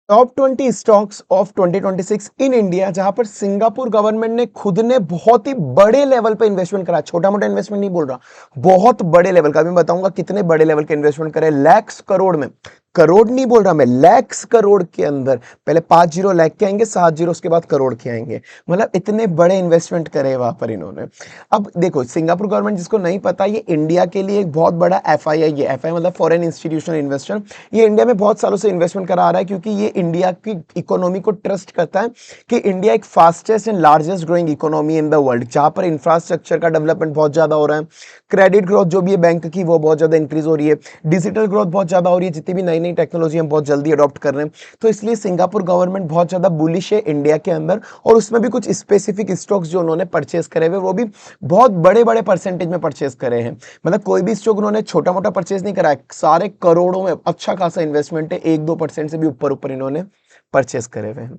Top 20 stocks of 2026 in India, जहां पर Singapore government ने खुद ने बहुत ही बड़े लेवल पे इन्वेस्टमेंट करा। छोटा मोटा इन्वेस्टमेंट नहीं बोल रहा, बहुत बड़े लेवल का। मैं बताऊंगा कितने बड़े लेवल के इन्वेस्टमेंट करे, लैक्स करोड़ में। करोड़ नहीं बोल रहा मैं, लैक्स करोड़ के अंदर। पहले 5 जीरो लाख के आएंगे, 7 जीरो, उसके बाद करोड़ के आएंगे। मतलब इतने बड़े इन्वेस्टमेंट करे वहां पर इन्होंने। अब देखो, सिंगापुर गवर्नमेंट, जिसको नहीं पता, ये इंडिया के लिए एक बहुत बड़ा एफआईआई है। एफआई मतलब फॉरेन इंस्टीट्यूशनल इन्वेस्टर। ये इंडिया में बहुत सालों से इन्वेस्टमेंट करा रहा है, क्योंकि ये इंडिया की इकोनॉमी को ट्रस्ट करता है कि इंडिया एक fastest and largest growing economy in the world, जहां पर इंफ्रास्ट्रक्चर का डेवलपमेंट बहुत ज्यादा हो रहा है। क्रेडिट ग्रोथ जो भी है बैंक की, वो बहुत ज्यादा इंक्रीज हो रही है। डिजिटल ग्रोथ बहुत ज्यादा हो रही है, जितनी भी नई नई टेक्नोलॉजी हम बहुत जल्दी अडॉप्ट कर रहे हैं। तो इसलिए सिंगापुर गवर्नमेंट बहुत ज्यादा बुलिश है इंडिया के अंदर। और उसमें भी कुछ स्पेसिफिक स्टॉक्स जो उन्होंने परचेस करे हुए, वो भी बहुत बड़े बड़े परसेंटेज में परचेस करे हैं। मतलब कोई भी स्टॉक उन्होंने छोटा मोटा परचेस नहीं करा है, सारे करोड़ों में अच्छा खासा इन्वेस्टमेंट है। 1-2% से भी ऊपर ऊपर इन्होंने परचेस करे हुए हैं।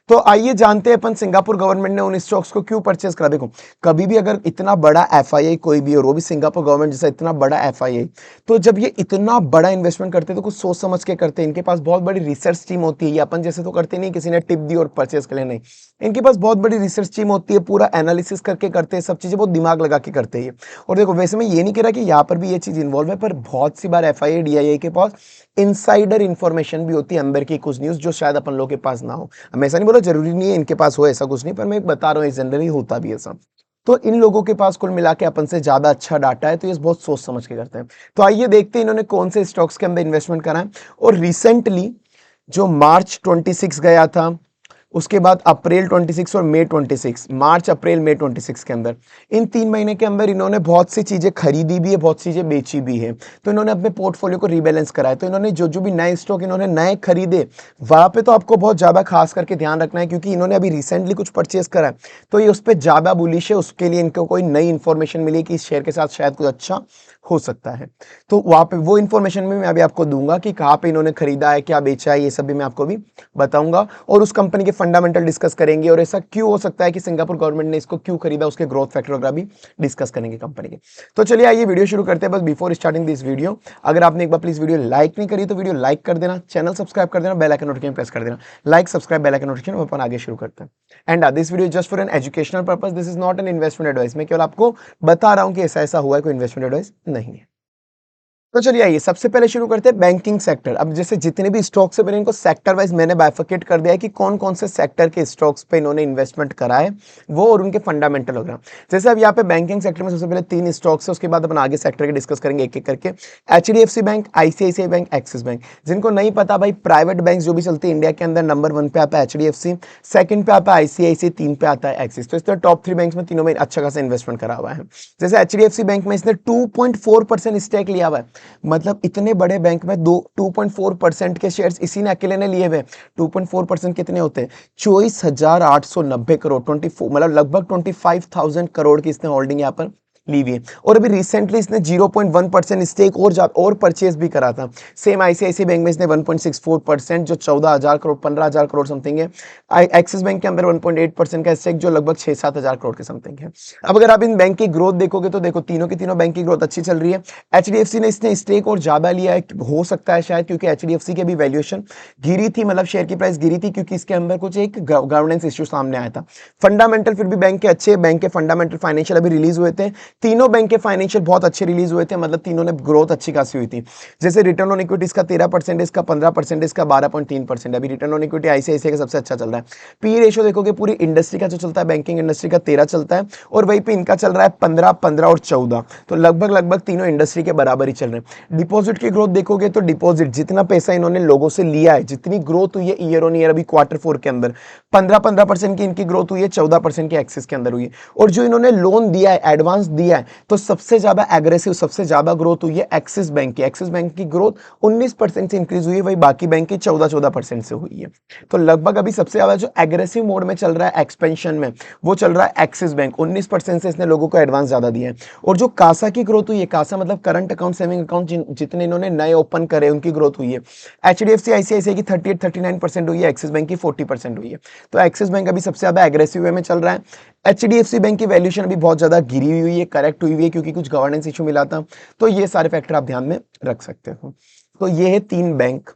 तो आइए जानते हैं अपन सिंगापुर गवर्नमेंट ने उन स्टॉक्स को क्यों परचेस करा। देखो, कभी भी अगर इतना बड़ा एफआईआई कोई भी, और वो भी सिंगापुर गवर्नमेंट जैसा इतना बड़ा एफआईआई, तो जब ये इतना बड़ा इन्वेस्टमेंट करते हैं तो कुछ सोच समझ के करते हैं। इनके पास बहुत बड़ी रिसर्च टीम होती है। ये अपन जैसे तो करते नहीं, किसी ने टिप दी और परचेस कर लिया, नहीं। इनके पास बहुत बड़ी रिसर्च टीम होती है, पूरा एनालिसिस करके करते हैं, सब चीजें बहुत दिमाग लगा के करते हैं। और देखो, वैसे मैं ये नहीं कह रहा कि यहाँ पर भी ये चीज इन्वॉल्व है, पर बहुत सी बार एफआईआई डीआईआई के पास इनसाइडर इंफॉर्मेशन भी होती है, अंदर की कुछ न्यूज जो शायद अपन लोगों के पास ना हो। मैं ऐसा नहीं बोला जरूरी नहीं है इनके पास हो, ऐसा कुछ नहीं, पर मैं बता रहा हूँ जनरली होता भी ऐसा। तो इन लोगों के पास कुल मिला के अपन से ज्यादा अच्छा डाटा है, तो ये बहुत सोच समझ के करते हैं। तो आइए देखते हैं इन्होंने कौन से स्टॉक्स के अंदर इन्वेस्टमेंट करा है। और रिसेंटली जो मार्च 26 गया था, उसके बाद अप्रैल 26 और मई 26, मार्च अप्रैल मई 26 के अंदर, इन 3 महीने के अंदर इन्होंने बहुत सी चीजें खरीदी भी है, बहुत सी चीजें बेची भी है। तो इन्होंने अपने पोर्टफोलियो को रीबैलेंस करा है। तो इन्होंने जो जो भी नए स्टॉक इन्होंने नए खरीदे, वहां पे तो आपको बहुत ज्यादा खास करके ध्यान रखना है, क्योंकि इन्होंने अभी रिसेंटली कुछ परचेस करा है। तो ये उस पर ज्यादा बुलिश है, उसके लिए इनको कोई नई इंफॉर्मेशन मिली कि इस शेयर के साथ शायद कुछ अच्छा हो सकता है। तो वहां पे वो इन्फॉर्मेशन भी मैं अभी आपको दूंगा कि कहाँ पे इन्होंने खरीदा है, क्या बेचा है, ये सब भी मैं आपको भी बताऊंगा। और उस कंपनी के फंडामेंटल डिस्कस करेंगे, और ऐसा क्यों हो सकता है कि सिंगापुर गवर्नमेंट ने इसको क्यों खरीदा, उसके ग्रोथ फैक्टर वगैरह भी डिस्कस करेंगे कंपनी के। तो चलिए आइए वीडियो शुरू करते हैं। बस बिफोर स्टार्टिंग दिस वीडियो, अगर आपने एक बार प्लीज वीडियो लाइक नहीं करी तो वीडियो लाइक कर देना, चैनल सब्सक्राइब कर देना, बेल आइकन नोटिफिकेशन प्रेस कर देना। Like, subscribe, bell icon notification, अपन आगे शुरू करते हैं। And this video just for an educational purpose, this is not an investment advice. मैं केवल आपको बता रहा हूं कि ऐसा ऐसा हुआ है, कोई इन्वेस्टमेंट एडवाइस नहीं है। तो चलिए आइए सबसे पहले शुरू करते हैं बैंकिंग सेक्टर। अब जैसे जितने भी स्टॉक्स है, मैंने इनको सेक्टर वाइज मैंने बाइफरकेट कर दिया है कि कौन कौन से सेक्टर के स्टॉक्स पे इन्होंने इन्वेस्टमेंट करा है, वो और उनके फंडामेंटल वगैरह। जैसे अब यहाँ पे बैंकिंग सेक्टर में सबसे पहले 3 स्टॉक्स है, उसके बाद अपन आगे सेक्टर के डिस्कस करेंगे एक एक करके। HDFC bank, ICICI bank, axis bank. जिनको नहीं पता भाई, प्राइवेट बैंक जो भी चलती है इंडिया के अंदर, नंबर 1 पे आता है एचडीएफसी, सेकंड पे आता है आईसीआईसी, 3 पे आता है एक्सिस। तो इसने टॉप 3 बैंक में तीनों में अच्छा खासा इन्वेस्टमेंट करा हुआ है। जैसे एचडीएफसी बैंक में इसने 2.4% स्टेक लिया हुआ है। मतलब इतने बड़े बैंक में 2.4% के शेयर्स इसी ने अकेले ने लिए हुए। 2.4% कितने होते हैं? 24,890 करोड़, 24 मतलब लगभग 25,000 करोड़ की इसने होल्डिंग यहाँ पर ली हुई है। और अभी रिसेंटली इसने 0.1% स्टेक और परचेज भी करा था। सेम आईसीआईसीआई बैंक में इसने 1.64%, जो 14,000 करोड़, 15,000 करोड़ समथिंग है। एक्सिस बैंक के अंदर 1.8% का स्टेक, जो लगभग 6-7 हजार करोड़ के समथिंग है। अब अगर आप इन बैंक की ग्रोथ देखोगे तो देखो, तीनों की तीनों बैंक की ग्रोथ अच्छी चल रही है। एचडीएफसी ने इसने स्टेक और ज्यादा लिया है, हो सकता है शायद क्योंकि एचडीएफसी की भी वैल्यूएशन गिरी थी, मतलब शेयर की प्राइस गिरी थी, क्योंकि इसके अंदर कुछ एक गवर्नेंस इश्यू सामने आया था। फंडामेंटल फिर भी बैंक के अच्छे, बैंक के फंडामेंटल फाइनेंशियल अभी रिलीज हुए थे। तीनों बैंक के फाइनेंशियल बहुत अच्छे रिलीज हुए थे, मतलब तीनों ने ग्रोथ अच्छी खासी हुई थी। जैसे रिटर्न ऑन इक्विटी इसका 13%, इसका 15%, इसका 12.3%। अभी रिटर्न ऑन इक्विटी आईसीआईसीआई का सबसे अच्छा चल रहा है। पी रेशियो देखोगे पूरी इंडस्ट्री का जो चलता है, बैंकिंग इंडस्ट्री का 13 चलता है, और वहीं पे इनका चल रहा है 15, 15 और 14। तो लगभग लगभग तीनों इंडस्ट्री के बराबर ही चल रहे हैं। डिपॉजिट की ग्रोथ देखोगे तो डिपॉजिट जितना पैसा इन्होंने लोगों से लिया है, जितनी ग्रोथ हुई है ईयर ऑन ईयर, अभी Q4 के अंदर 15% की इनकी ग्रोथ हुई है, 14% की एक्सिस के अंदर हुई है। और जो इन्होंने लोन दिया है, एडवांस दिया है, तो सबसे ज्यादा एग्रेसिव, सबसे ज्यादा ग्रोथ हुई है एक्सिस बैंक की। एक्सिस बैंक की ग्रोथ 19% से इंक्रीज हुई है, वही बाकी बैंक की 14% से हुई है। तो लगभग अभी सबसे ज्यादा जो एग्रेसिव मोड में चल रहा है एक्सपेंशन में, वो चल रहा है एक्सिस बैंक। 19% से इसने लोगों को एडवांस ज्यादा दिया है। और जो कासा की ग्रोथ हुई है, कासा मतलब करंट अकाउंट, सेविंग अकाउंट जितने इन्होंने नए ओपन करे, उनकी ग्रोथ हुई है। एचडीएफसी आईसीआईसीआई की 38-39% हुई है, एक्सिस बैंक की 40% हुई है। तो एक्सिस बैंक अभी सबसे ज्यादा एग्रेसिव वे में चल रहा है। एचडीएफसी बैंक की वैल्यूएशन अभी बहुत ज्यादा गिरी हुई है, करेक्ट हुई है, क्योंकि कुछ गवर्नेंस इशू मिला था। तो ये सारे फैक्टर आप ध्यान में रख सकते हो। तो ये है 3 बैंक।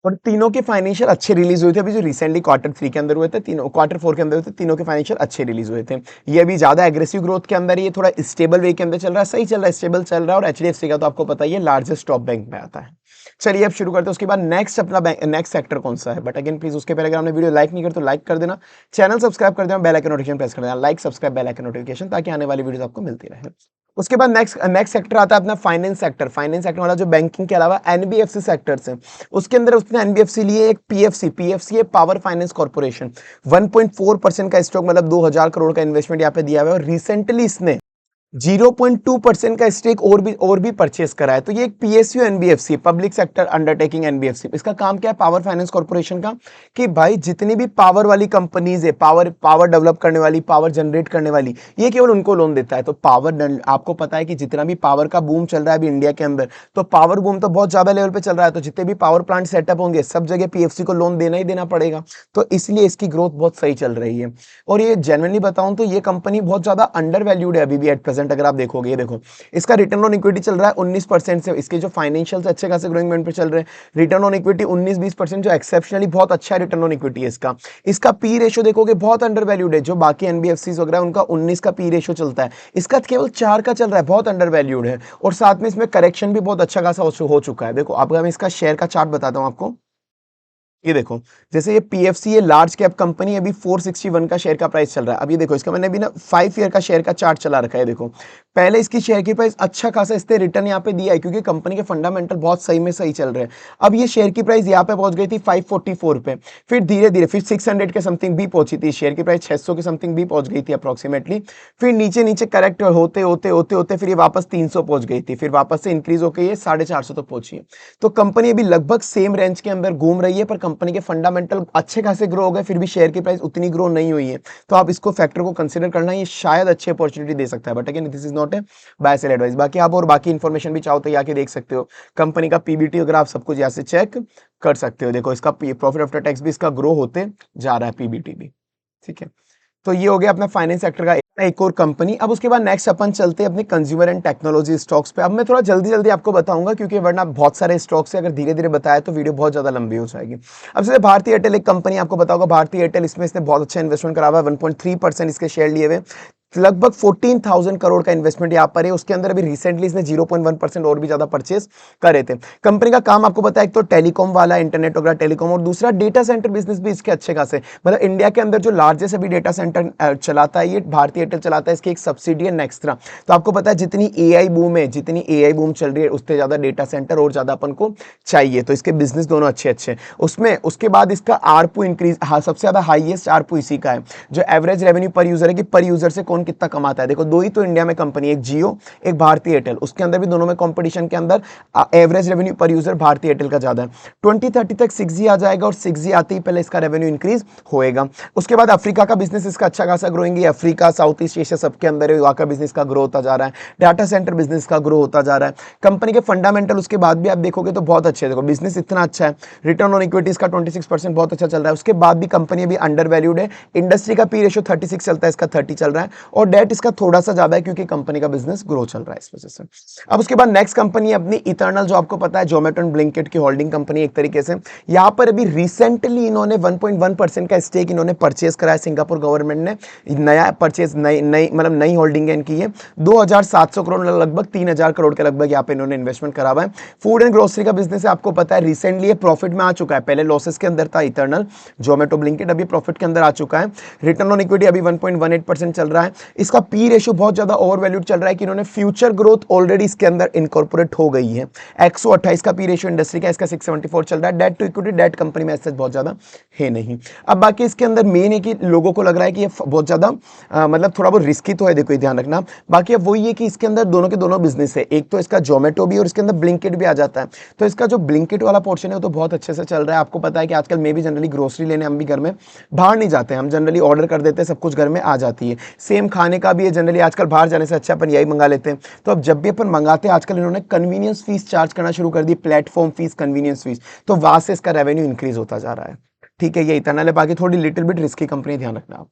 और तीनों के फाइनेंशियल अच्छे रिलीज हुए थे अभी जो रिसेंटली क्वार्टर 3 के अंदर हुए थे, तीनों क्वार्टर 4 के अंदर हुए थे, तीनों के फाइनेंशियल अच्छे रिलीज हुए थे। ये अभी ज्यादा एग्रेसिव ग्रोथ के अंदर, ये थोड़ा स्टेबल वे के अंदर चल रहा है, सही चल रहा है, स्टेबल चल रहा है। और एचडीएफसी का तो आपको पता ही है लार्जेस्ट टॉप बैंक में आता है। चलिए अब शुरू करते हैं। उसके बाद नेक्स्ट अपना नेक्स्ट सेक्टर कौन सा है, बट अगेन प्लीज उसके पहले अगर आपने वीडियो लाइक नहीं कर तो लाइक कर देना, चैनल सब्सक्राइब कर देना, बेल आइकन नोटिफिकेशन प्रेस कर देना, like subscribe bell icon notification, ताकि आने वाली वीडियोस आपको मिलती रहे। उसके बाद नेक्स्ट नेक्स्ट सेक्टर आता है अपना फाइनेंस सेक्टर। फाइनेंस सेक्टर वाला जो बैंकिंग के अलावा एनबीएफसी सेक्टर्स है, उसके अंदर उसने एनबीएफसी लिए एक पीएफसी। पीएफसी है पावर फाइनेंस कॉर्पोरेशन। 1.4% का स्टॉक, मतलब 2000 करोड़ का इन्वेस्टमेंट यहाँ पे दिया हुआ है। और रिसेंटली इसने 0.2% का स्टेक और भी परचेस करा है। तो ये एक PSU NBFC, public sector undertaking NBFC. इसका काम क्या है पावर फाइनेंस कॉर्पोरेशन का, कि भाई जितनी भी पावर वाली कंपनीज है, पावर डेवलप करने वाली, पावर जनरेट करने वाली, ये केवल उनको लोन देता है। तो पावर, आपको पता है कि जितना भी पावर का बूम चल रहा है अभी इंडिया के अंदर, तो पावर बूम तो बहुत ज्यादा लेवल पे चल रहा है। तो जितने भी पावर प्लांट सेटअप होंगे सब जगह पीएफसी को लोन देना ही देना पड़ेगा। तो इसलिए इसकी ग्रोथ बहुत सही चल रही है। और ये जेन्युइनली बताऊं तो ये कंपनी बहुत ज्यादा अंडर वैल्यूड है अभी भी एट प्रेजेंट। अगर आप देखोगे, ये देखो इसका रिटर्न ऑन इक्विटी चल रहा है 19% से। इसके जो फाइनेंशियल्स अच्छे खासे ग्रोइंग मोमेंट पे चल रहे हैं। रिटर्न ऑन इक्विटी 19-20%, जो एक्सेप्शनली बहुत अच्छा है रिटर्न ऑन इक्विटी है इसका। इसका पी रेशियो देखोगे बहुत अंडर वैल्यूड है। जो बाकी एनबीएफसी वगैरह उनका 19 का पी रेशियो चलता है, इसका केवल 4 का चल रहा है, बहुत अंडर वैल्यूड है। और साथ में इसमें करेक्शन भी बहुत अच्छा खासा हो चुका है। देखो अब मैं इसका शेयर का चार्ट बताता हूं आपको। ये देखो, जैसे ये पीएफसी, ये लार्ज कैप कंपनी, अभी 461 का शेयर का प्राइस चल रहा है। अब ये देखो इसका मैंने अभी ना 5 ईयर का शेयर का चार्ट चला रखा है। देखो पहले इसकी शेयर की प्राइस अच्छा खासा इसने रिटर्न यहाँ पे दिया है, क्योंकि कंपनी के फंडामेंटल बहुत सही में सही चल रहे हैं। अब ये शेयर की प्राइस यहाँ पे पहुंच गई थी 544 पे, फिर धीरे धीरे फिर 600 के समथिंग भी पहुंची थी शेयर की प्राइस, 600 के समथिंग भी पहुंच गई थी अप्रोक्सीमेटली। फिर नीचे नीचे करेक्ट होते होते होते होते फिर ये वापस 300 पहुंच गई थी, फिर वापस से इंक्रीज होकर ये 450 तक पहुंची है। तो कंपनी अभी लगभग सेम रेंज के अंदर घूम रही है, पर कंपनी के फंडामेंटल अच्छे खासे ग्रो हो गए, फिर भी शेयर की प्राइस उतनी ग्रो नहीं हुई है। तो आप इसको फैक्टर को कंसीडर करना, ये शायद अच्छी अपॉर्चुनिटी दे सकता है, but again this is not a buy sell advice. बाकी आप और बाकी इंफॉर्मेशन भी चाहो तो आके देख सकते हो। कंपनी का पीबीटी वगैरह आप सब कुछ यहाँ से चेक कर सकते हो। देखो इसका प्रॉफिट आफ्टर टैक्स भी इसका ग्रो होते जा रहा है, पीबीटी भी। ठीक है, तो ये हो गया अपना फाइनेंस सेक्टर का एक और कंपनी। अब उसके बाद नेक्स्ट अपन चलते हैं अपने कंज्यूमर एंड टेक्नोलॉजी स्टॉक्स पे। अब मैं थोड़ा जल्दी जल्दी आपको बताऊंगा, क्योंकि वरना बहुत सारे स्टॉक्स है, अगर धीरे धीरे बताया तो वीडियो बहुत ज्यादा लंबी हो जाएगी। अब जैसे भारतीय एयरटेल एक कंपनी, आपको पता होगा भारतीय एयरटेल, इसमें इसने बहुत अच्छा इन्वेस्टमेंट करा हुआ है। 1.3% इसके शेयर लिए हुए, लगभग 14,000 करोड़ का इन्वेस्टमेंट यहाँ पर है। उसके अंदर अभी रिसेंटली इसने 0.1% और भी ज्यादा परचेस करे थे। कंपनी का काम आपको पता है, एक तो टेलीकॉम वाला, इंटरनेट वगैरह टेलीकॉम, और दूसरा डेटा सेंटर बिजनेस भी इसके अच्छे खासे, मतलब इंडिया के अंदर जो लार्जेस्ट अभी डेटा सेंटर चलाता है ये भारतीय एयरटेल चलाता है। इसकी एक सब्सिडी है नेक्स्ट्रा। तो आपको पता है जितनी एआई बूम है, जितनी एआई बूम चल रही है, उससे ज्यादा डेटा सेंटर और ज्यादा अपन को चाहिए। तो इसके बिजनेस दोनों अच्छे अच्छे उसमें। उसके बाद इसका आरपू इंक्रीज, हाँ सबसे ज्यादा हाईएस्ट आरपू इसी का है। जो एवरेज रेवेन्यू पर यूजर है कि पर यूजर से कौन कितना कमाता है। देखो दो ही तो इंडिया में कंपनी, एक जियो एक भारतीय एयरटेल, उसके अंदर भी दोनों में कंपटीशन के अंदर एवरेज रेवेन्यू पर यूजर भारतीय एयरटेल का ज्यादा है। 2030 तक 6G आ जाएगा, और 6G आते ही पहले इसका रेवेन्यू इंक्रीज होएगा। उसके बाद अफ्रीका का बिजनेस इसका अच्छा खासा ग्रोइंग है। अफ्रीका साउथ ईस्ट एशिया सबके अंदर वहां का बिजनेस का ग्रो होता जा रहा है। डाटा सेंटर बिजनेस का ग्रो होता जा रहा है। कंपनी के फंडामेंटल उसके बाद भी आप देखोगे तो बहुत अच्छे है। देखो बिजनेस इतना अच्छा है, रिटर्न ऑन इक्विटीज का 26% बहुत अच्छा चल रहा है। उसके बाद भी कंपनी अभी अंडर वैल्यूड है। इंडस्ट्री का पी रेशियो 36 चलता है, इसका 30 चल रहा है। और डेट इसका थोड़ा सा ज्यादा है, क्योंकि कंपनी का बिजनेस ग्रो चल रहा है इस वजह से। अब उसके बाद नेक्स्ट कंपनी अपनी इटर्नल, जो आपको पता है जोमेटो एंड ब्लिंकिट की होल्डिंग कंपनी एक तरीके से। यहां पर अभी रिसेंटली इन्होंने 1.1% का स्टेक इन्होंने परचेज करा है। सिंगापुर गवर्नमेंट ने नया परचेज, नई मतलब नई होल्डिंग इनकी है। 2,700 करोड़, लगभग 3,000 करोड़ के लगभग यहाँ पे इन्होंने इन्वेस्टमेंट करा हुआ है। फूड एंड ग्रोसरी का बिजनेस है, आपको पता है रिसेंटली ये प्रॉफिट में आ चुका है। पहले लॉसेस के अंदर था इटर्नल जोमेटो ब्लिंकिट, अभी प्रॉफिट के अंदर आ चुका है। रिटर्न ऑन इक्विटी अभी 1.18% चल रहा है। इसका पी रेशियो बहुत ज्यादा ओवर वैल्यूड चल रहा है, कि इन्होंने फ्यूचर ग्रोथ ऑलरेडी इसके अंदर इनकॉर्पोरेट हो गई है। 128 का पी रेशियो इंडस्ट्री का, इसका 674 चल रहा है। Debt to equity, debt company में ऐसा बहुत ज्यादा है नहीं। अब बाकी इसके अंदर मेन है कि लोगों को लग रहा है कि ये बहुत ज्यादा मतलब थोड़ा बहुत रिस्की तो है, देखो ध्यान रखना। बाकी अब वही है कि इसके अंदर दोनों के दोनों बिजनेस है, एक तो इसका जोमेटो भी और इसके अंदर ब्लिंकिट भी आ जाता है। तो इसका जो ब्लिंकिट वाला पोर्शन है वो तो बहुत अच्छे से चल रहा है। आपको पता है कि आजकल मैं भी जनरली ग्रोसरी लेने हम भी घर में बाहर नहीं जाते हैं, हम जनरली ऑर्डर कर देते हैं, सब कुछ घर में आ जाती है। सेम खाने का भी है, जनरली आजकल बाहर जाने से अच्छा अपन यही मंगा लेते हैं। तो अब जब भी अपन मंगाते हैं, आजकल इन्होंने कन्वीनियंस फीस चार्ज करना शुरू कर दी, प्लेटफॉर्म फीस, कन्वीनियंस फीस। तो वहां से इसका रेवेन्यू इंक्रीज होता जा रहा है। ठीक है, ये इतना है। बाकी थोड़ी लिटिल बिट रिस्की कंपनी, ध्यान रखना आप।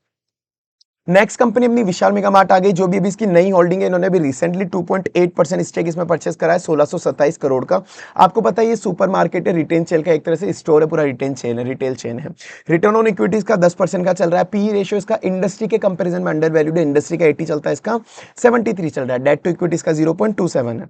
नेक्स्ट कंपनी अपनी विशाल मेगा मार्ट आ गई, जो भी अभी इसकी नई होल्डिंग है, इन्होंने भी रिसेंटली 2.8% स्टेक इसमें परचेस करा है 1627 करोड़ का। आपको पता है ये सुपरमार्केट है, रिटेल चेन का एक तरह से स्टोर है, पूरा रिटेल चेन है। रिटर्न ऑन इक्विटीज का 10% का चल रहा है। पी रेशियो इसका इंडस्ट्री के कंपैरिजन में अंडर वैल्यूड है, इंडस्ट्री का 80 चलता है, इसका 73 चल रहा है। डेट टू इक्विटीज का 0.27 है।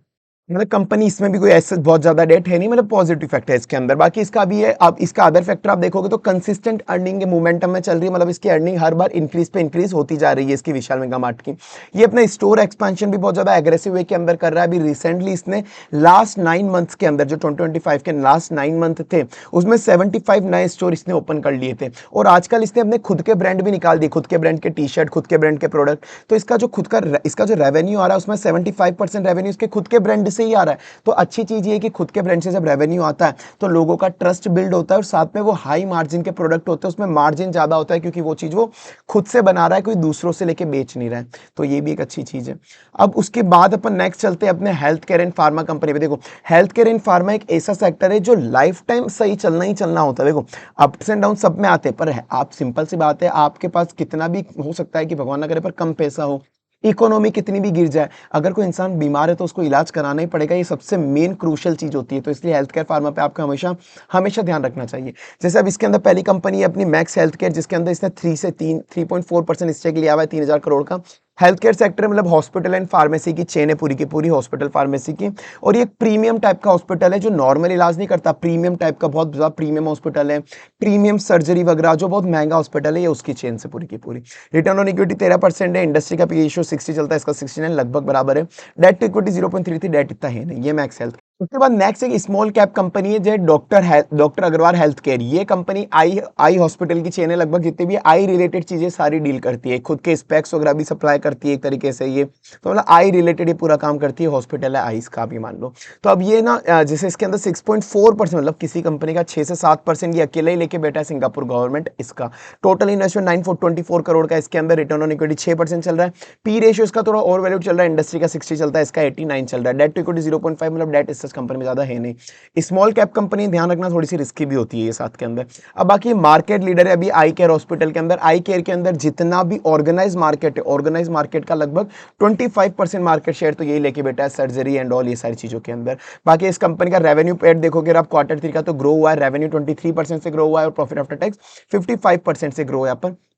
मतलब कंपनी इसमें भी कोई ऐसा बहुत ज्यादा डेट है नहीं, मतलब पॉजिटिव फैक्टर है इसके अंदर। बाकी इसका भी है, अब इसका अदर फैक्टर आप देखोगे तो कंसिस्टेंट अर्निंग के मोमेंटम में चल रही है, मतलब इसकी अर्निंग हर बार इंक्रीज पे इंक्रीज होती जा रही है इसकी विशाल मेगा मार्ट की। ये अपना स्टोर एक्सपेंशन भी बहुत ज्यादा एग्रेसिव वे के अंदर कर रहा है। अभी रिसेंटली इसने लास्ट 9 मंथ्स के अंदर, जो 2025 के लास्ट 9 मंथ थे, उसमें 75 नए स्टोर इसने ओपन कर लिए थे। और आजकल इसने अपने खुद के ब्रांड भी निकाल दिए, खुद के ब्रांड के टी शर्ट, खुद के ब्रांड के प्रोडक्ट। तो इसका जो खुद का इसका जो रेवेन्यू आ रहा है उसमें 75% रेवेन्यू इसके खुद के ब्रांड से ही आ रहा है। तो अच्छी चीज ये है कि खुद के ब्रांड से जब रेवेन्यू आता है तो लोगों का ट्रस्ट बिल्ड होता है, और साथ में वो हाई मार्जिन के प्रोडक्ट होते हैं, उसमें मार्जिन ज्यादा होता है, क्योंकि वो चीज वो खुद से बना रहा है, कोई दूसरों से लेके बेच नहीं रहा है। तो ये भी एक अच्छी चीज है। अब उसके बाद अपन नेक्स्ट चलते हैं अपने health care and pharma company पे। देखो, हेल्थ केयर एंड फार्मा एक ऐसा सेक्टर है जो लाइफ टाइम सही चलना ही चलना होता है। देखो, अप्स एंड डाउन सब में आते हैं, पर आप सिंपल सी बात है, आपके पास कितना भी हो सकता है कि भगवान ना करे पर कम पैसा हो, इकोनॉमी कितनी भी गिर जाए, अगर कोई इंसान बीमार है तो उसको इलाज कराना ही पड़ेगा। ये सबसे मेन क्रूशियल चीज होती है। तो इसलिए हेल्थ केयर फार्मा पे आपको हमेशा हमेशा ध्यान रखना चाहिए। जैसे अब इसके अंदर पहली कंपनी है अपनी मैक्स हेल्थ केयर, जिसके अंदर इसने 3.4% स्टेक लिया हुआ है 3000 करोड़ का। हेल्थ केयर सेक्टर मतलब हॉस्पिटल एंड फार्मेसी की चेन है पूरी की पूरी, हॉस्पिटल फार्मेसी की। और ये प्रीमियम टाइप का हॉस्पिटल है, जो नॉर्मल इलाज नहीं करता, प्रीमियम टाइप का, बहुत ज्यादा प्रीमियम हॉस्पिटल है, प्रीमियम सर्जरी वगैरह, जो बहुत महंगा हॉस्पिटल है, ये उसकी चेन से पूरी की पूरी। रिटर्न ऑन इक्विटी 13% है, इंडस्ट्री का पी रेशियो 60 चलता है, इसका 69 लगभग बराबर है। डेट टू इक्विटी 0.33, डेट इतना है नहीं। ये मैक्स हेल्थ। उसके बाद नेक्स्ट एक स्मॉल कैप कंपनी है, जो डॉक्टर अग्रवाल हेल्थ केयर। ये कंपनी आई हॉस्पिटल की चेन है, लगभग जितनी भी आई रिलेटेड चीजें सारी डील करती है, खुद के स्पेक्स वगैरह भी सप्लाई करती है एक तरीके से। ये तो मतलब आई रिलेटेड ये पूरा काम करती है, हॉस्पिटल है आईज का भी मान लो। तो अब ये ना जैसे इसके अंदर 6.4%, मतलब किसी कंपनी का 6 से 7% ये अकेला ही लेके बैठा है सिंगापुर गवर्नमेंट। इसका टोटल इन्वेस्टमेंट 924 करोड़ का, इसके अंदर रिटर्न ऑन इक्विटी 6% चल रहा है। पी रेशियो इसका थोड़ा ओवर वैल्यूड चल रहा है, इंडस्ट्री का 60 चलता है, इसका 89 चल रहा है। डेट टू इक्विटी 0.5, मतलब डेट इस कंपनी में ज्यादा है नहीं। स्मॉल कैप कंपनी ध्यान रखना थोड़ी सी रिस्की भी होती है ये साथ के अंदर। अब बाकी मार्केट लीडर है अभी आई केयर हॉस्पिटल के अंदर। आई केयर के अंदर जितना भी ऑर्गेनाइज मार्केट है, ऑर्गेनाइज मार्केट का लगभग 25% मार्केट शेयर तो यही लेके बैठा है, सर्जरी एंड ऑल ये सारी चीजों के अंदर। बाकी इस कंपनी का रेवेन्यू पेड देखोगे आप Q3 का, तो ग्रो हुआ है, रेवेन्यू 23% से ग्रो हुआ है, और प्रॉफिट आफ्टर टैक्स 55% से ग्रो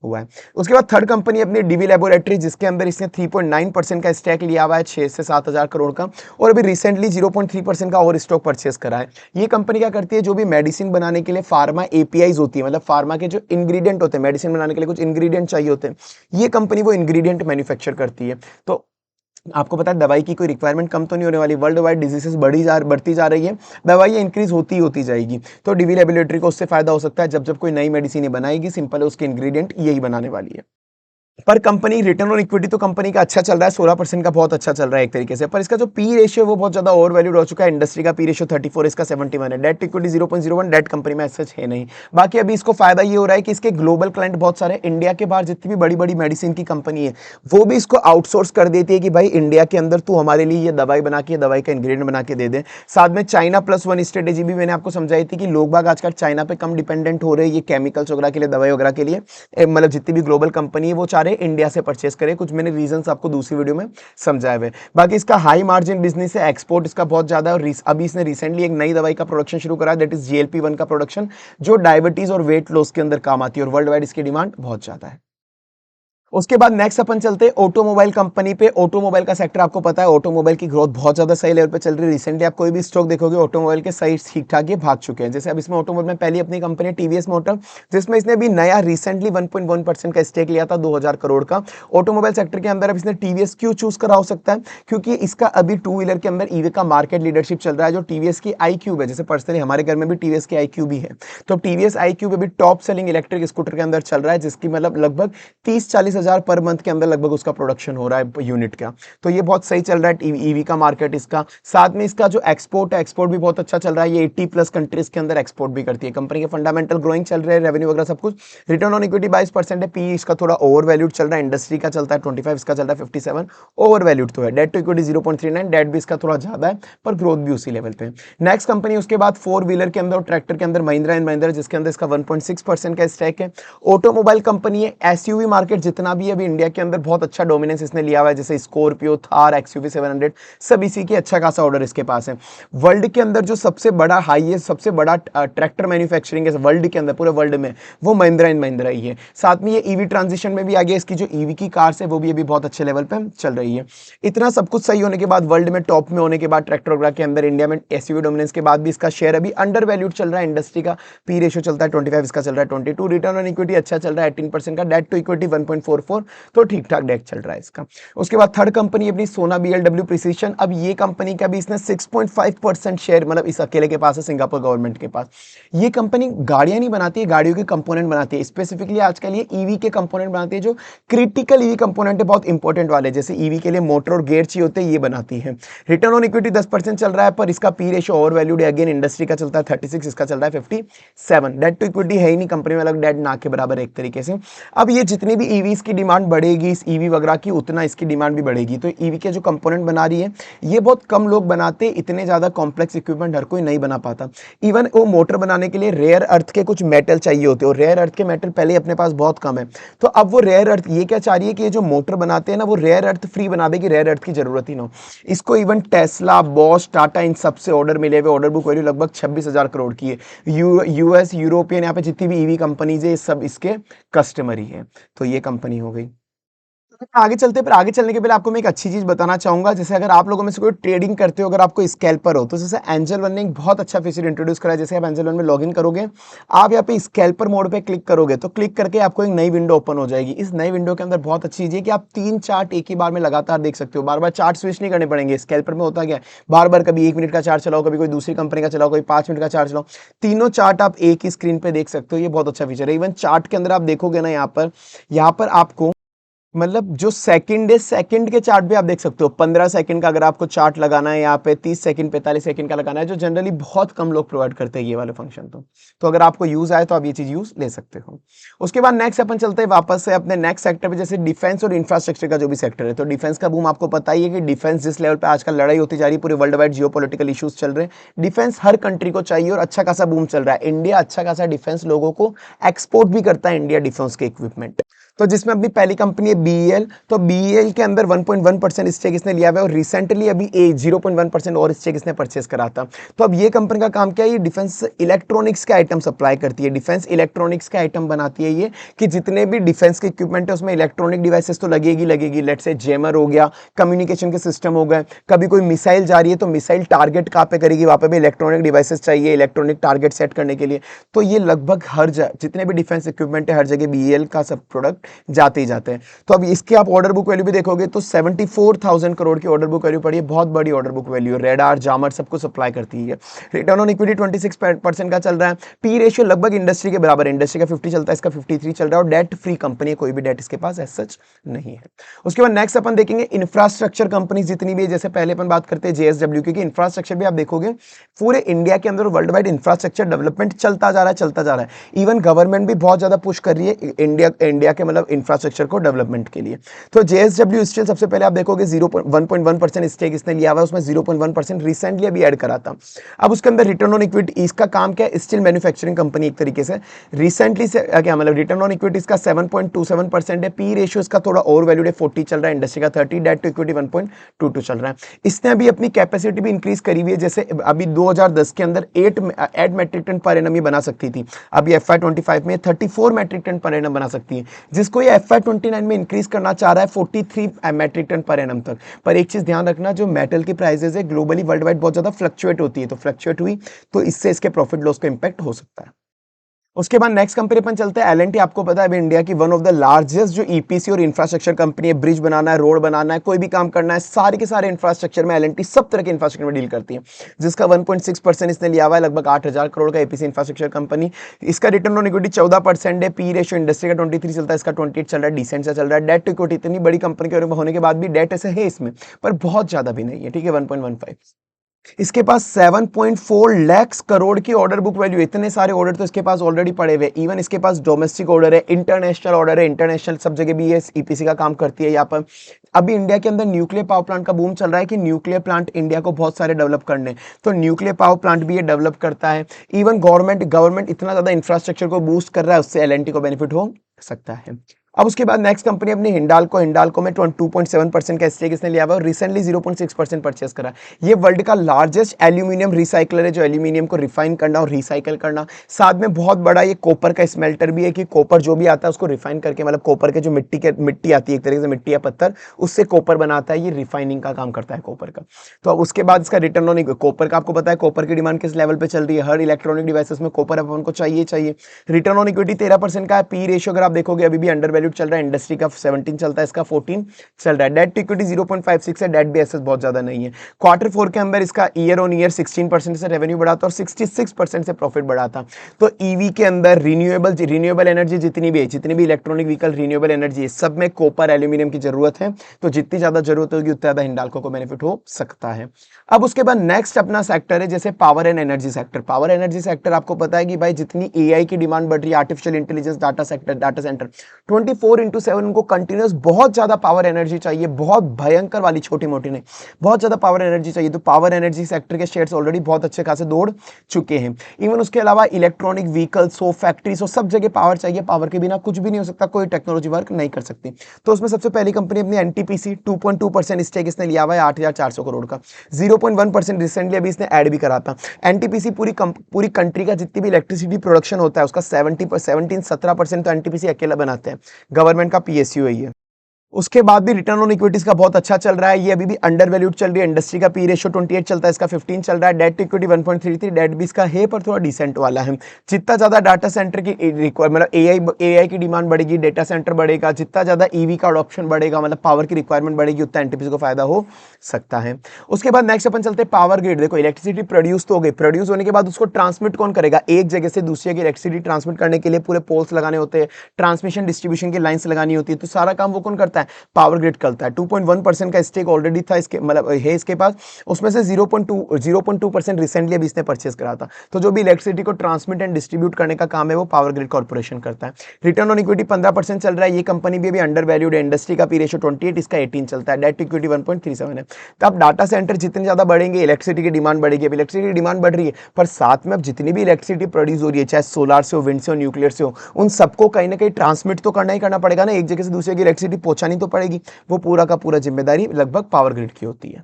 हुआ है। उसके बाद थर्ड कंपनी अपनी डीवी लेबोरेटरी, जिसके अंदर इसने 3.9% का स्टैक लिया हुआ है 6 से 7,000 करोड़ का, और अभी रिसेंटली 0.3% का और स्टॉक परचेस करा है। ये कंपनी क्या करती है, जो भी मेडिसिन बनाने के लिए फार्मा एपीआईज होती है, मतलब फार्मा के जो इंग्रेडिएंट होते हैं, मेडिसिन बनाने के लिए कुछ इंग्रेडिएंट चाहिए होते हैं, ये कंपनी वो इंग्रेडिएंट मैन्युफैक्चर करती है। तो आपको पता है दवाई की कोई रिक्वायरमेंट कम तो नहीं होने वाली, वर्ल्ड वाइड डिजीजेस बढ़ती जा रही है, दवाइयाँ इंक्रीज होती जाएगी। तो डीवी लेबोरेटरी को उससे फायदा हो सकता है, जब कोई नई मेडिसिन बनाएगी, सिंपल है उसके इंग्रेडिएंट यही बनाने वाली है। पर कंपनी रिटर्न ऑन इक्विटी तो कंपनी का अच्छा चल रहा है, 16% का बहुत अच्छा चल रहा है एक तरीके से। पर इसका जो पी रेशियो वो बहुत ज्यादा ओवर वैल्यूड हो चुका है। इंडस्ट्री का पी रेशियो 34, इसका 71 है। डेट इक्विटी 0.01, डेट कंपनी में सच है नहीं। बाकी अभी इसको फायदा ये हो रहा है कि इसके ग्लोबल क्लाइंट बहुत सारे, इंडिया के बाहर जितनी भी बड़ी बड़ी मेडिसिन की कंपनी है वो भी इसको आउटसोर्स कर देती है कि भाई इंडिया के अंदर तू हमारे लिए ये दवाई बना के, दवाई का इंग्रेडिएंट बना के दे दे। साथ में चाइना प्लस वन स्ट्रेटेजी भी मैंने आपको समझाई थी कि लोग बाग आजकल चाइना पे कम डिपेंडेंट हो रहे हैं, ये केमिकल्स वगैरह के लिए, दवाई वगैरह के लिए। मतलब जितनी भी ग्लोबल कंपनी है वो चाह रहे इंडिया से परचेस करे। कुछ मैंने रीजंस आपको दूसरी वीडियो में समझाए हुए। बाकी इसका हाई मार्जिन बिजनेस है, एक्सपोर्ट इसका बहुत ज्यादा है, और अभी इसने रिसेंटली एक नई दवाई का प्रोडक्शन शुरू करा, दैट इज GLP-1 का प्रोडक्शन, जो डायबिटीज और वेट लॉस के अंदर काम आती है, और वर्ल्ड वाइड इसकी डिमांड बहुत ज्यादा है। उसके बाद नेक्स्ट अपन चलते हैं ऑटोमोबाइल कंपनी पे। ऑटोमोबाइल का सेक्टर आपको पता है, ऑटोमोबाइल की ग्रोथ बहुत ज्यादा सही लेवल पे चल रही है। रिसेंटली आप कोई भी स्टॉक देखोगे ऑटोमोबाइल के सही ठीक ठाक ये भाग चुके हैं। जैसे अब इसमें ऑटोमोबाइल में पहली अपनी कंपनी टीवीएस मोटर, जिसमें इसने भी नया रिसेंटली 1.1% का स्टेक लिया था 2000 करोड़ का। ऑटोमोबाइल सेक्टर के अंदर अब इसने टीवीएस क्यों चूज करा हो सकता है, क्योंकि इसका अभी टू व्हीलर के अंदर ईवी का मार्केट लीडरशिप चल रहा है। जो टीवीएस की आई क्यूब है, जैसे पर्सनली हमारे घर में भी टीवीएस की आई क्यूब ही है, तो टीवीएस आई क्यूब अभी टॉप सेलिंग इलेक्ट्रिक स्कूटर के अंदर चल रहा है, जिसकी मतलब लगभग 30-40 हजार पर मंथ के अंदर लगभग उसका प्रोडक्शन हो रहा है यूनिट का। तो ये बहुत सही चल रहा है ईवी का मार्केट इसका। साथ में इसका जो एक्सपोर्ट है, एक्सपोर्ट भी बहुत अच्छा चल रहा है। ये 80+ कंट्रीज के अंदर एक्सपोर्ट भी करती है। कंपनी के फंडामेंटल ग्रोइंग चल रहे हैं, रेवेन्यू वगैरह सब कुछ। रिटर्न ऑन इक्विटी 22% है। पी इसका थोड़ा ओवर वैल्यूड चल रहा है, इंडस्ट्री का चलता है 25, इसका चल रहा है 57, ओवर वैल्यूड तो है। डेट टू इक्विटी 0.39, डेट भी इसका थोड़ा ज्यादा है, पर ग्रोथ भी उसी लेवल पे है। नेक्स्ट कंपनी उसके बाद फोर व्हीलर के अंदर और ट्रैक्टर के अंदर महिंद्रा एंड महिंद्रा, जिसके अंदर इसका 1.6% का स्टैक है। ऑटोमोबाइल कंपनी है, एसयूवी मार्केट जितना जितना भी अभी इंडिया के अंदर बहुत अच्छा डोमिनेंस इसने लिया हुआ है, जैसे स्कॉर्पियो, थार, एक्सयूवी 700, सब इसी के अच्छा खासा ऑर्डर इसके पास है। वर्ल्ड के अंदर जो सबसे बड़ा हाईएस्ट, सबसे बड़ा ट्रैक्टर मैन्युफैक्चरिंग है वर्ल्ड के अंदर, पूरे वर्ल्ड में, वो महिंद्रा एंड महिंद्रा ही है। साथ में ये ईवी ट्रांजिशन में भी आ गया, इसकी जो ईवी की कार्स है वो भी अभी बहुत अच्छे लेवल पे चल रही है। इतना सब कुछ सही होने के बाद, वर्ल्ड में टॉप में होने के बाद, ट्रैक्टर वगैरह के अंदर इंडिया में एसयूवी डोमिनेंस के बाद भी इसका शेयर अभी अंडर वैल्यूड चल रहा है। इंडस्ट्री का पी रेशियो चलता है 25, इसका चल रहा है 22। रिटर्न ऑन इक्विटी अच्छा चल रहा है 18% का, डेट टू इक्विटी 1.44, तो ठीक ठाक डेट चल रहा है इसका। उसके बाद थर्ड कंपनी अपनी सोना बीएलडब्ल्यू प्रिसीशन। अब ये कंपनी का भी इसने 6.5% शेयर, मतलब इस अकेले के पास है, सिंगापुर गवर्नमेंट के पास। ये कंपनी गाड़ियां नहीं बनाती है, गाड़ियों के कंपोनेंट बनाती है। स्पेसिफिकली आजकल ये ईवी के कंपोनेंट बनाती है, जो क्रिटिकल ईवी कंपोनेंट है, बहुत इंपॉर्टेंट वाले, जैसे ईवी के लिए मोटर और गेयर चाहिए होते हैं, ये बनाती है। रिटर्न ऑन इक्विटी 10% चल रहा है, पर इसका पी रेशियो ओवर वैल्यूड है। अगेन इंडस्ट्री का चलता है 36, इसका चल रहा है 57। डेट टू इक्विटी है ही नहीं कंपनी में, अलग डेट ना के बराबर एक तरीके से। अब ये जितनी भी ईवीज की डिमांड बढ़ेगी, इस ईवी वगैरह की, उतना इसकी डिमांड भी बढ़ेगी। तो ईवी के जो कंपोनेंट बना रही है, ये बहुत कम लोग बनाते, इतने ज्यादा कॉम्प्लेक्स इक्विपमेंट हर कोई नहीं बना पाता। इवन वो मोटर बनाने के लिए रेयर अर्थ के कुछ मेटल चाहिए होते हैं, और रेयर अर्थ के मेटल पहले अपने पास बहुत कम है। तो अब वो रेयर अर्थ ये क्या चाह रही है कि ये जो मोटर बनाते हैं ना, वो रेयर अर्थ फ्री बना दे, कि रेयर अर्थ की जरूरत ही ना हो। इसको इवन टेस्ला, बॉश, टाटा, इन सबसे ऑर्डर मिले हुए, ऑर्डर बुक वैल्यू लगभग 26,000 करोड़ की है। यूएस, यूरोपियन, यहाँ पे जितनी भी ईवी कंपनीज है, सब इसके कस्टमर ही है। तो ये कंपनी हो गई। आगे चलते, पर आगे चलने के पहले आपको मैं एक अच्छी चीज बताना चाहूंगा। जैसे अगर आप लोगों में से कोई ट्रेडिंग करते हो, अगर आपको स्कैल्पर हो, तो जैसे एंजल वन ने एक बहुत अच्छा फीचर इंट्रोड्यूस करा है। जैसे आप एंजल वन में लॉगिन करोगे, आप यहाँ पे स्कैल्पर मोड पे क्लिक करोगे, तो क्लिक करके आपको एक नई विंडो ओपन हो जाएगी। इस नई विंडो के अंदर बहुत अच्छी चीज है कि आप 3 चार्ट एक ही बार में लगातार देख सकते हो, बार बार चार्ट स्विच नहीं करने पड़ेंगे। स्कैल्पर में होता क्या है, बार बार कभी 1 मिनट का चार्ट चलाओ, कभी कोई दूसरी कंपनी का चलाओ, कभी 5 मिनट का चार्ट चलाओ, तीनों चार्ट आप एक ही स्क्रीन पे देख सकते हो। ये बहुत अच्छा फीचर है। इवन चार्ट के अंदर आप देखोगे ना, यहाँ पर आपको मतलब जो सेकंड है, सेकंड के चार्ट भी आप देख सकते हो। 15 सेकंड का अगर आपको चार्ट लगाना है, यहाँ पे 30 सेकंड, 45 सेकंड का लगाना है, जो जनरली बहुत कम लोग प्रोवाइड करते हैं ये वाले फंक्शन। तो अगर आपको यूज आए तो आप ये चीज यूज ले सकते हो। उसके बाद नेक्स्ट अपन चलते हैं वापस से अपने नेक्स्ट सेक्टर पे, जैसे डिफेंस और इंफ्रास्ट्रक्चर का जो भी सेक्टर है। तो डिफेंस का बूम आपको पता ही है कि डिफेंस जिस लेवल पे आजकल लड़ाई होती जा रही है, पूरे वर्ल्ड वाइड जियोपॉलिटिकल इश्यूज चल रहे हैं, डिफेंस हर कंट्री को चाहिए, और अच्छा खासा बूम चल रहा है। इंडिया अच्छा खासा डिफेंस लोगों को एक्सपोर्ट भी करता है, इंडिया डिफेंस के इक्विपमेंट। तो जिसमें अपनी पहली कंपनी है बीईएल। तो बीईएल के अंदर 1.1% स्टेक इसने लिया हुआ है, और रिसेंटली अभी 0.1% और स्टेक इसने परचेस करा था। तो अब ये कंपनी का काम क्या है, ये डिफेंस इलेक्ट्रॉनिक्स के आइटम सप्लाई करती है, डिफेंस इलेक्ट्रॉनिक्स के आइटम बनाती है ये, कि जितने भी डिफेंस के इक्विपमेंट है उसमें इलेक्ट्रॉनिक डिवाइसेस तो लगेगी। लेट्स से जेमर हो गया, कम्युनिकेशन के सिस्टम हो गए, कभी कोई मिसाइल जा रही है तो मिसाइल टारगेट कहाँ पे करेगी, वहां पे भी इलेक्ट्रॉनिक डिवाइसेस चाहिए, इलेक्ट्रॉनिक टारगेट सेट करने के लिए। तो ये लगभग हर जितने भी डिफेंस इक्विपमेंट है, हर जगह बीईएल का सब प्रोडक्ट जाते ही जाते हैं। तो अब इसकी आप ऑर्डर बुक वैल्यू भी देखोगे तो 74,000 करोड़ की ऑर्डर बुक वैल्यू पड़ी है, बहुत बड़ी ऑर्डर बुक वैल्यू है। रेडार, जामर सबको सप्लाई करती है। रिटर्न ऑन इक्विटी 26% का चल रहा है। पी रेशियो लगभग इंडस्ट्री के बराबर है, इंडस्ट्री का 50 चलता है, इसका 53 चल रहा है, और डेट फ्री कंपनी है, कोई भी डेट इसके पास एज सच नहीं है। उसके बाद नेक्स्ट अपन देखेंगे इंफ्रास्ट्रक्चर कंपनी जितनी भी है। जैसे पहले अपन बात करते हैं जेएसडब्ल्यू की, इंफ्रास्ट्रक्चर भी आप देखोगे पूरे इंडिया के अंदर वर्ल्ड वाइड इंफ्रास्ट्रक्चर डेवलपमेंट चलता जा रहा है। इवन गवर्नमेंट भी बहुत ज्यादा पुश कर रही है इंडिया के मतलब इंफ्रास्ट्रक्चर को डेवलपमेंट के लिए। तो जेएसडब्ल्यू स्टील सबसे पहले आप देखोगे 1.1% स्टेक इसने लिया हुआ है, उसमें 0.1% रिसेंटली अभी ऐड करा था। अब उसके अंदर रिटर्न ऑन इक्विटी, इसका काम क्या है, स्टील मैन्युफैक्चरिंग कंपनी एक तरीके से। रिसेंटली से क्या मतलब रिटर्न ऑन इक्विटी इसका 7.27% है। पी रेशियो इसका थोड़ा ओवर वैल्यूड है, 40 चल रहा है, इंडस्ट्री का 30, डेट टू इक्विटी 1.22 चल रहा है। इसने अभी अपनी कैपेसिटी भी इंक्रीज करी हुई है। जैसे अभी 2010 के अंदर 8 मेट्रिक टन पर एनम ही बना सकती थी, अभी FY25 में 34 मेट्रिक टन पर एनम बना सकती है, जिसको ये FY29 में इंक्रीज करना चाह रहा है 43 मेट्रिक टन पर एनम तक। पर एक चीज ध्यान रखना, जो मेटल की प्राइसेस है ग्लोबली वर्ल्ड वाइड बहुत ज्यादा फ्लक्चुएट होती है, तो फ्लक्चुएट हुई तो इससे इसके प्रॉफिट लॉस का इंपैक्ट हो सकता है। उसके बाद नेक्स्ट कंपनी अपन चलते हैं एल&टी। आपको पता है अभी इंडिया की वन ऑफ द लार्जेस्ट जो ईपीसी और इंफ्रास्ट्रक्चर कंपनी है। ब्रिज बनाना है, रोड बनाना है, कोई भी काम करना है, सारे के सारे इंफ्रास्ट्रक्चर में एल&टी सब तरह के इंफ्रास्ट्रक्चर में डील करती है, जिसका 1.6% इसने लिया हुआ है, लगभग 8,000 करोड़ का ईपीसी इंफ्रास्ट्रक्चर कंपनी। इसका रिटर्न ऑन इक्विटी 14% है। पी रेशियो इंडस्ट्री का 23 चलता है, इसका 28 चल रहा है, डिसेंट सा चल रहा है। डेट टू इक्विटी, इतनी बड़ी कंपनी के होने के बाद भी डेट ऐसे है इसमें, पर बहुत ज्यादा भी नहीं है, ठीक है, 1.15। इसके पास 7.4 लाख करोड़ की ऑर्डर बुक वैल्यू। इतने सारे ऑर्डर तो इसके पास ऑलरेडी पड़े हुए। इवन इसके पास डोमेस्टिक ऑर्डर है, इंटरनेशनल ऑर्डर है, इंटरनेशनल सब जगह भी ये ईपीसी का काम करती है। यहाँ पर अभी इंडिया के अंदर न्यूक्लियर पावर प्लांट का बूम चल रहा है कि न्यूक्लियर प्लांट इंडिया को बहुत सारे डेवलप करने, तो न्यूक्लियर पावर प्लांट भी ये डेवलप करता है। इवन गवर्नमेंट इतना ज्यादा इंफ्रास्ट्रक्चर को बूस्ट कर रहा है, उससे एल&टी को बेनिफिट हो सकता है। अब उसके बाद नेक्स्ट कंपनी अपनी हिंडाल्को में 2.7% का स्टेक इसने लिया हुआ है और रिसेंटली 0.6% परचेस करा। ये वर्ल्ड का लार्जेस्ट एल्यूमिनियम रिसाइकलर है जो एल्यूमिनियम को रिफाइन करना और रिसाइकल करना, साथ में बहुत बड़ा ये कॉपर का स्मेल्टर भी है कि कॉपर जो भी आता है उसको रिफाइन करके, मतलब कॉपर के जो मिट्टी आती है एक तरीके से मिट्टी या पत्थर, उससे कॉपर बनाता है, ये रिफाइनिंग का काम करता है कॉपर का। तो अब उसके बाद इसका रिटर्न ऑन कॉपर का आपको पता है कॉपर की डिमांड किस लेवल पे चल रही है, हर इलेक्ट्रॉनिक डिवाइसेस में कॉपर अपन को चाहिए। रिटर्न ऑन इक्विटी 13% का है। पी रेशियो अगर आप देखोगे अभी भी अंडर वैल्यूड चल रहा है, इंडस्ट्री का 17 चलता है, इसका 14 चल रहा है। डेट टू इक्विटी 0.56 है, डेट भी एसेस बहुत ज्यादा नहीं है। क्वार्टर 4 के अंदर इसका ईयर ऑन ईयर 16% से रेवेन्यू बढ़ा था और 66% से प्रॉफिट बढ़ा था। तो ईवी के अंदर रिन्यूएबल एनर्जी जितनी भी है, जितनी भी इलेक्ट्रॉनिक व्हीकल रिन्यूएबल एनर्जी है, सब में कॉपर एल्यूमिनियम की जरूरत है। तो जितनी ज्यादा जरूरत होगी उतना ज्यादा हिंडाल्को को बेनिफिट हो सकता है। अब उसके बाद नेक्स्ट अपना सेक्टर है जैसे power and energy sector. Power energy sector आपको पता है कि भाई जितनी एआई की डिमांड बढ़ रही है, आर्टिफिशियल इंटेलिजेंस डाटा सेंटर 24/7 उनको कंटिन्यूस बहुत ज्यादा पावर एनर्जी चाहिए, बहुत भयंकर वाली, छोटी मोटी नहीं, बहुत ज्यादा पावर एनर्जी चाहिए। तो पावर एनर्जी सेक्टर के शेयर्स ऑलरेडी बहुत अच्छे खासे दौड़ चुके हैं। इवन उसके अलावा इलेक्ट्रॉनिक व्हीकल्स हो, फैक्ट्रीज हो, सब जगह पावर चाहिए। पावर के बिना कुछ भी नहीं हो सकता, कोई टेक्नोलॉजी वर्क नहीं कर सकती। तो उसमें सबसे पहली कंपनी अपनी एनटीपीसी 2.2% स्टेक इसने लिया हुआ है 8,400 करोड़ का। 0.1% रिसेंटली अभी इसने ऐड भी करा था। एनटीपीसी पूरी कंट्री का जितनी भी इलेक्ट्रिसिटी प्रोडक्शन होता है उसका 17% तो एनटीपीसी अकेला बनाते हैं, गवर्नमेंट का पीएसयू है ये। उसके बाद भी रिटर्न ऑन इक्विटीज का बहुत अच्छा चल रहा है, ये अभी भी अंडर वैल्यूड चल रही है। इंडस्ट्री का पी रेशियो 28 चलता है, इसका 15 चल रहा है। डेट टू इक्विटी 1.33, डेट भी इसका है पर थोड़ा डिसेंट वाला है। जितना ज्यादा डाटा सेंटर की मतलब एआई की डिमांड बढ़ेगी, डेटा सेंटर बढ़ेगा, जितना ज्यादा ईवी का अडॉप्शन बढ़ेगा, मतलब पावर की रिक्वायरमेंट बढ़ेगी, उतना एनटीपीसी को फायदा हो सकता है। उसके बाद नेक्स्ट अपन चलते हैं पावर ग्रिड। देखो इलेक्ट्रिसिटी प्रोड्यूस तो हो गई, प्रोड्यूस होने के बाद उसको ट्रांसमिट कौन करेगा, एक जगह से दूसरी जगह इलेक्ट्रिसिटी ट्रांसमिट करने के लिए पूरे पोल्स लगाने होते हैं, ट्रांसमिशन डिस्ट्रीब्यूशन की लाइन्स लगानी होती है, तो सारा काम वो कौन करता है, पावर ग्रिड करता है। 2.1% का स्टेक ऑलरेडी था इसके, मतलब है इसके पास, उसमें से 0.2% रिसेंटली अभी इसने परचेस करा था। तो जो भी इलेक्ट्रिसिटी को ट्रांसमिट एंड डिस्ट्रीब्यूट करने का काम है वो पावर ग्रिड कॉर्पोरेशन करता है। रिटर्न ऑन इक्विटी 15% चल रहा है, ये कंपनी भी अभी अंडर वैल्यूड है। इंडस्ट्री का पी रेशियो 28, इसका 18 चलता है। डेट टू इक्विटी 1.37 है। तो अब डाटा सेंटर जितने ज्यादा बढ़ेंगे इलेक्ट्रिसिटी की डिमांड बढ़ेगी। अब इलेक्ट्रिसिटी की डिमांड बढ़ रही है पर साथ में अब जितनी भी इलेक्ट्रिसिटी प्रोड्यूस हो रही है, चाहे सोलर से हो, विंड से हो, न्यूक्लियर से हो, उन सबको कहीं ना कहीं ट्रांसमिट तो करना ही करना पड़ेगा ना, एक जगह से दूसरी जगह इलेक्ट्रिसिटी पहुंचानी तो पड़ेगी। वो पूरा का पूरा जिम्मेदारी लगभग पावर ग्रिड की होती है।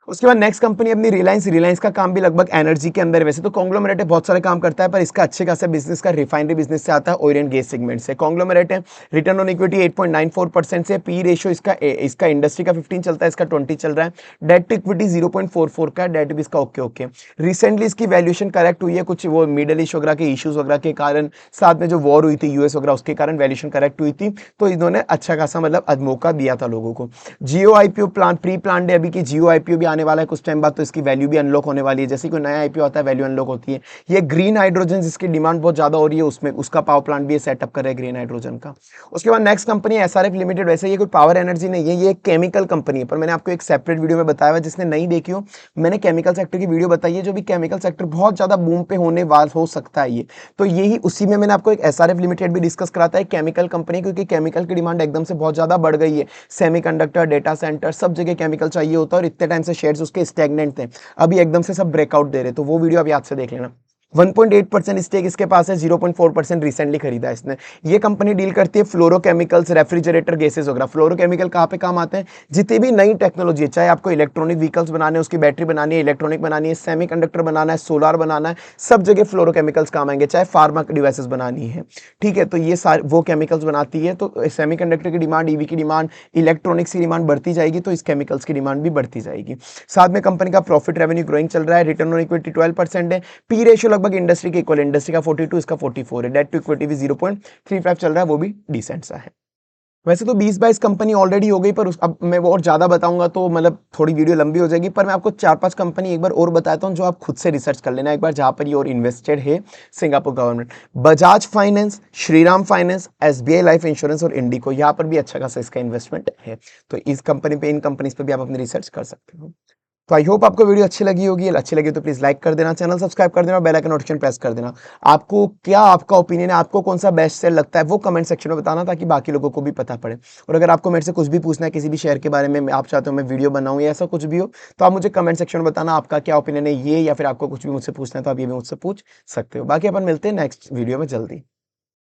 उसके बाद नेक्स्ट कंपनी अपनी रिलायंस का काम भी लगभग एनर्जी के अंदर, वैसे तो कॉन्ग्लोमरेट है, बहुत सारे काम करता है पर इसका अच्छे खासा बिजनेस का रिफाइनरी बिजनेस से आता है, ऑयल एंड गैस सेगमेंट से कॉन्ग्लोमरेट है। रिटर्न ऑन इक्विटी 8.94% से, पी रेशियो इसका इंडस्ट्री का 15 चलता है, इसका 20 चल रहा है। डेट टू इक्विटी 0.44 का, डेट भी इसका ओके। रिसेंटली इसकी वैल्यूएशन करेक्ट हुई है, कुछ वो मिडल ईस्ट वगैरह के इश्यूज वगैरह के कारण, साथ में जो वॉर हुई थी यूएस वगैरह उसके कारण वैल्यूएशन करेक्ट हुई थी, तो इन्होंने अच्छा खासा मतलब मौका दिया था लोगों को। जियो आईपीओ प्री प्लान है अभी की, जियो आईपीओ भी आने वाला है कुछ टाइम बाद, तो इसकी वैल्यू भी अनलॉक होने वाली है। जैसे कोई नया आईपीओ आता है वैल्यू अनलॉक होती है। ये ग्रीन हाइड्रोजन जिसकी डिमांड बहुत ज्यादा हो रही है, उसमें उसका पावर प्लांट भी सेटअप कर रहा है ग्रीन हाइड्रोजन का। उसके बाद नेक्स्ट कंपनी एसआरएफ लिमिटेड। वैसे ये कोई पावर एनर्जी नहीं है, ये एक केमिकल कंपनी है, पर मैंने आपको एक सेपरेट वीडियो में बताया हुआ, जिसने नहीं देखी हो मैंने केमिकल सेक्टर की वीडियो बताई है, जो भी केमिकल सेक्टर बहुत ज्यादा बूम पे होने वाला हो सकता है ये, तो यही उसी में मैंने आपको एक एसआरएफ लिमिटेड भी डिस्कस कराता है, केमिकल कंपनी, क्योंकि केमिकल की डिमांड एकदम से बहुत ज्यादा बढ़ गई है। सेमीकंडक्टर, डेटा सेंटर, सब जगह केमिकल चाहिए होता है और इतने टाइम से शेयर्स उसके स्टैग्नेंट थे, अभी एकदम से सब ब्रेकआउट दे रहे, तो वो वीडियो आप याद से देख लेना। 1.8% स्टेक इसके पास है, 0.4% रिसेंटली खरीदा है इसने। ये कंपनी डील करती है फ्लोरोकेमिकल्स, रेफ्रिजरेटर, गैसेस वगैरह। फ्लोरोकेमिकल कहाँ पे काम आते हैं, जितनी भी नई टेक्नोलॉजी है, चाहे आपको इलेक्ट्रॉनिक व्हीकल्स बनाने हैं, उसकी बैटरी बनानी है, इलेक्ट्रॉनिक बनानी है, सेमीकंडक्टर बनाना है, सोलार बनाना है, सब जगह फ्लोरोकेमिकल्स काम आएंगे, चाहे फार्मा डिवाइसेस बनानी है, ठीक है। तो ये सारे वो केमिकल्स बनाती है, तो सेमीकंडक्टर की डिमांड, ईवी की डिमांड, इलेक्ट्रॉनिक्स की डिमांड बढ़ती जाएगी, तो इस केमिकल्स की डिमांड भी बढ़ती जाएगी। साथ में कंपनी का प्रॉफिट रेवेन्यू ग्रोइंग चल रहा है। रिटर्न ऑन इक्विटी 12% है। पी रेशियो लगभग इंडस्ट्री के इक्वल, इंडस्ट्री का 42, इसका 44 है। डेट टू इक्विटी भी 0.35 चल रहा है, वो भी डिसेंट सा है। वैसे तो 20-22 कंपनी ऑलरेडी हो गई, पर अब मैं वो और ज्यादा बताऊंगा तो मतलब थोड़ी वीडियो लंबी हो जाएगी, पर मैं आपको 4-5 कंपनी एक बार और बताता हूं जो आप खुद से रिसर्च कर लेना एक बार, जहां पर ये और इन्वेस्टेड है Singapore government. Bajaj finance, Shriram finance, SBI life insurance और इंडिको, यहाँ पर भी अच्छा खासा इसका इन्वेस्टमेंट है, तो इस कंपनी पे, इन कंपनीज पे भी आप अपनी रिसर्च कर सकते हो। तो आई होप आपको वीडियो अच्छी लगी होगी, अच्छी लगी तो प्लीज लाइक कर देना, चैनल सब्सक्राइब कर देना और बेल आइकन नोटिफिकेशन प्रेस कर देना। आपको क्या, आपका ओपिनियन है, आपको कौन सा बेस्ट सेल लगता है, वो कमेंट सेक्शन में बताना, ताकि बाकी लोगों को भी पता पड़े। और अगर आपको मेरे से कुछ भी पूछना है किसी भी शेयर के बारे में, आप चाहते हो मैं वीडियो बनाऊं या ऐसा कुछ भी हो, तो आप मुझे कमेंट सेक्शन में बताना आपका क्या ओपिनियन है ये, या फिर आपको कुछ भी मुझसे पूछना है तो आप ये भी मुझसे पूछ सकते हो। बाकी अपन मिलते हैं नेक्स्ट वीडियो में जल्दी।